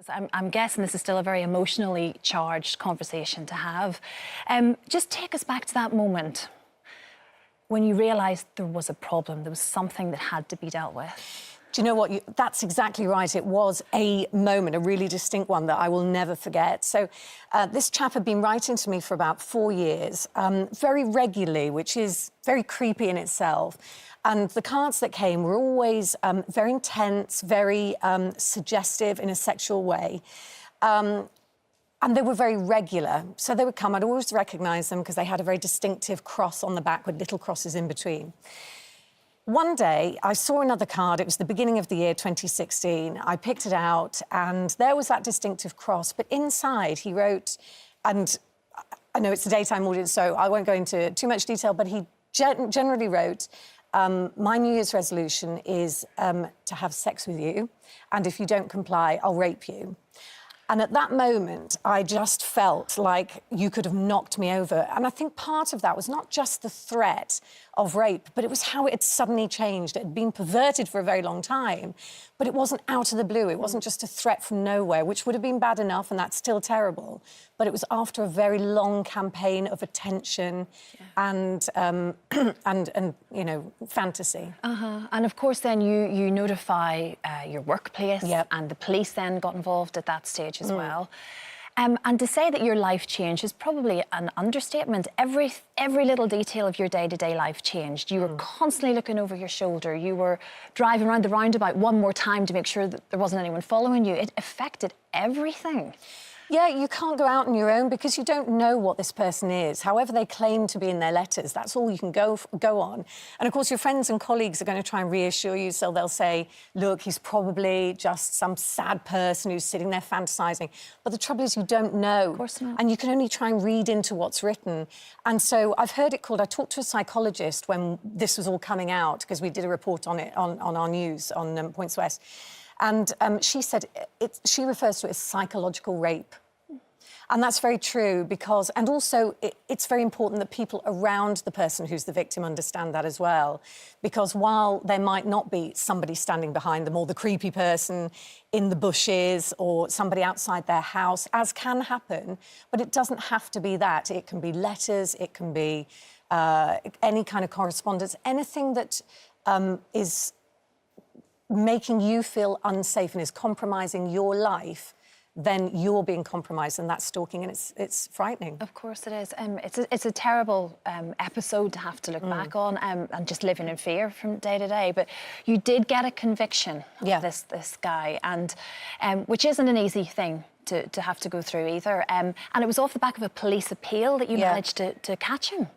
I'm guessing this is still a very emotionally charged conversation to have. Just take us back to that moment when you realised there was a problem, there was something that had to be dealt with. Do you know what? That's exactly right. It was a moment, a really distinct one that I will never forget. So this chap had been writing to me for about 4 years, very regularly, which is very creepy in itself. And the cards that came were always very intense, very suggestive in a sexual way. And they were very regular. So they would come, I'd always recognise them because they had a very distinctive cross on the back with little crosses in between. One day, I saw another card. It was the beginning of the year 2016. I picked it out, and there was that distinctive cross. But inside, he wrote, and I know it's a daytime audience, so I won't go into too much detail, but he generally wrote, my New Year's resolution is to have sex with you, and if you don't comply, I'll rape you. And at that moment, I just felt like you could have knocked me over. And I think part of that was not just the threat of rape, but it was how it had suddenly changed. It had been perverted for a very long time, but it wasn't out of the blue. It wasn't just a threat from nowhere, which would have been bad enough, and that's still terrible. But it was after a very long campaign of attention and you know, fantasy. And of course, then you notify your workplace, and the police then got involved at that stage as well. And to say that your life changed is probably an understatement. Every little detail of your day-to-day life changed. You were constantly looking over your shoulder. You were driving around the roundabout one more time to make sure that there wasn't anyone following you. It affected everything. Yeah, you can't go out on your own because you don't know what this person is. However they claim to be in their letters, that's all you can go on. And, of course, your friends and colleagues are going to try and reassure you, so they'll say, look, he's probably just some sad person who's sitting there fantasising. But the trouble is you don't know. Of course not. And you can only try and read into what's written. And so I've heard it called... I talked to a psychologist when this was all coming out, because we did a report on it on our news on Points West. And she said she refers to it as psychological rape. And that's very true because... And also, it's very important that people around the person who's the victim understand that as well. Because while there might not be somebody standing behind them or the creepy person in the bushes or somebody outside their house, as can happen, but it doesn't have to be that. It can be letters, it can be any kind of correspondence, anything that is making you feel unsafe and is compromising your life, then you're being compromised, and that's stalking, and it's frightening. Of course it is. It's a terrible episode to have to look back on, and just living in fear from day to day. But you did get a conviction of this guy, and which isn't an easy thing to have to go through either. And it was off the back of a police appeal that you managed to catch him.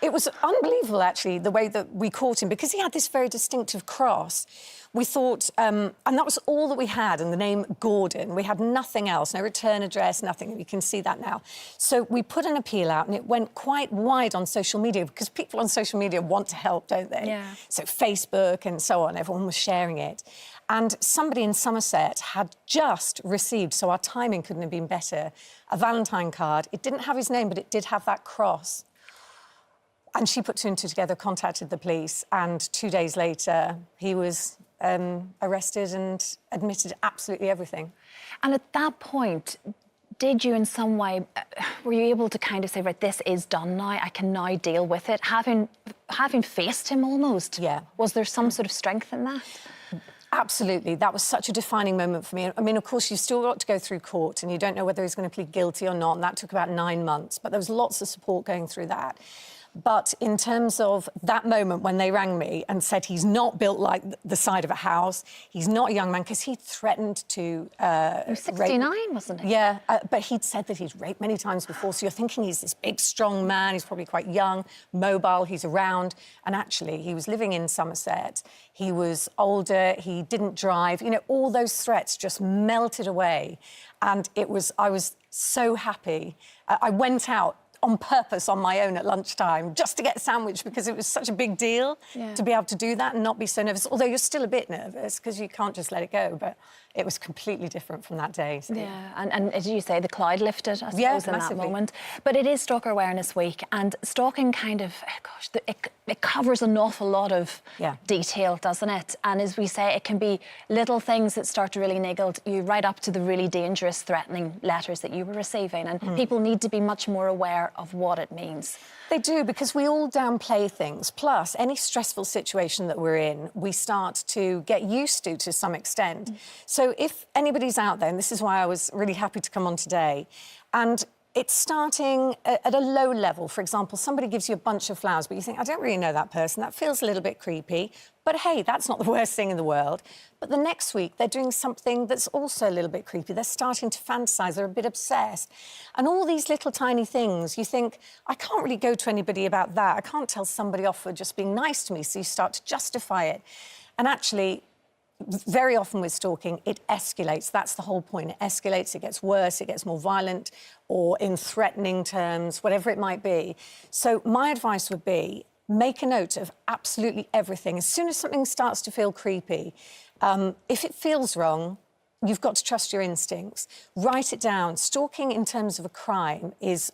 It was unbelievable, actually, the way that we caught him, because he had this very distinctive cross. We thought, and that was all that we had, and the name Gordon. We had nothing else, no return address, nothing. We can see that now. So we put an appeal out, and it went quite wide on social media, because people on social media want to help, don't they? Yeah. So Facebook and so on, everyone was sharing it. And somebody in Somerset had just received, so our timing couldn't have been better, a Valentine card. It didn't have his name, but it did have that cross. And she put two and two together, contacted the police, and 2 days later, he was arrested and admitted absolutely everything. And at that point, did you in some way, were you able to kind of say, right, this is done now, I can now deal with it, having faced him almost? Yeah. Was there some sort of strength in that? Absolutely. That was such a defining moment for me. I mean, of course, you've still got to go through court and you don't know whether he's going to plead guilty or not, and that took about 9 months, but there was lots of support going through that. But in terms of that moment when they rang me and said he's not built like the side of a house, he's not a young man, because he'd threatened to he was 69, wasn't he? Yeah, but he'd said that he'd raped many times before, so you're thinking he's this big, strong man, he's probably quite young, mobile, he's around, and actually he was living in Somerset, he was older, he didn't drive, you know, all those threats just melted away, and I was so happy. I went out on purpose on my own at lunchtime just to get a sandwich because it was such a big deal to be able to do that and not be so nervous. Although you're still a bit nervous because you can't just let it go. But it was completely different from that day. So. Yeah, and as you say, the cloud lifted, I suppose, in massively. that moment. But it is Stalker Awareness Week, and stalking kind of, gosh, it covers an awful lot of detail, doesn't it? And as we say, it can be little things that start to really niggle you right up to the really dangerous, threatening letters that you were receiving. And people need to be much more aware of what it means. They do, because we all downplay things. Plus, any stressful situation that we're in, we start to get used to some extent. So if anybody's out there, and this is why I was really happy to come on today, and it's starting at a low level. For example, somebody gives you a bunch of flowers, but you think, I don't really know that person. That feels a little bit creepy. But hey, that's not the worst thing in the world. But the next week, they're doing something that's also a little bit creepy. They're starting to fantasize. They're a bit obsessed. And all these little tiny things, you think, I can't really go to anybody about that. I can't tell somebody off for just being nice to me. So you start to justify it. And actually, very often with stalking, it escalates. That's the whole point. It escalates, it gets worse, it gets more violent, or in threatening terms, whatever it might be. So my advice would be, make a note of absolutely everything. As soon as something starts to feel creepy, if it feels wrong, you've got to trust your instincts. Write it down. Stalking in terms of a crime is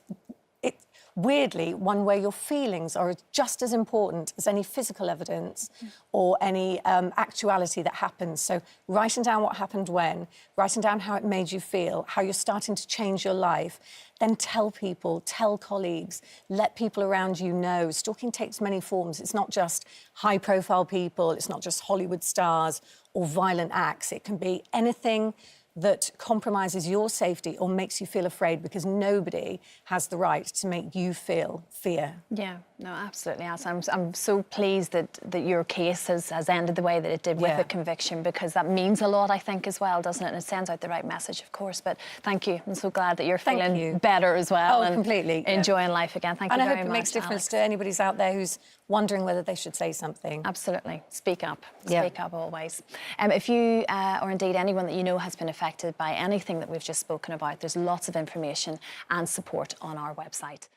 weirdly one where your feelings are just as important as any physical evidence or any actuality that happens. So writing down what happened when, writing down how it made you feel, how you're starting to change your life, then tell people, tell colleagues, let people around you know. Stalking takes many forms. It's not just high-profile people, it's not just Hollywood stars or violent acts. It can be anything that compromises your safety or makes you feel afraid, because nobody has the right to make you feel fear. Yeah, no, absolutely, Alison. I'm so pleased that your case has ended the way that it did with a conviction, because that means a lot, I think, as well, doesn't it? And it sends out the right message, of course. But thank you. I'm so glad that you're feeling better as well. Oh, completely. Enjoying life again. Thank you very much, And I hope it makes a difference to anybody's out there who's wondering whether they should say something. Absolutely. Speak up. Speak up always. If you, or indeed anyone that you know has been affected by anything that we've just spoken about, there's lots of information and support on our website.